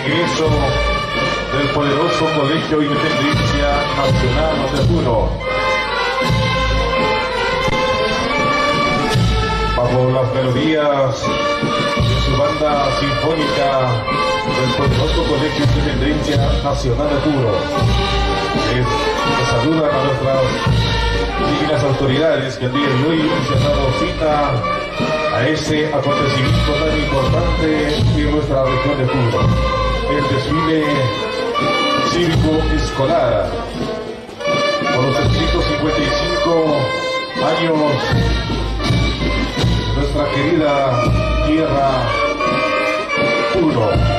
Ingreso del poderoso Colegio Independencia Nacional de Puno. Bajo las melodías de su banda sinfónica del poderoso Colegio Independencia Nacional de Puno, que saludan a nuestras dignas autoridades que el día de hoy se han dado cita a ese acontecimiento tan importante en nuestra región de Puno, el desfile cívico escolar con los 355 años de nuestra querida tierra Puno.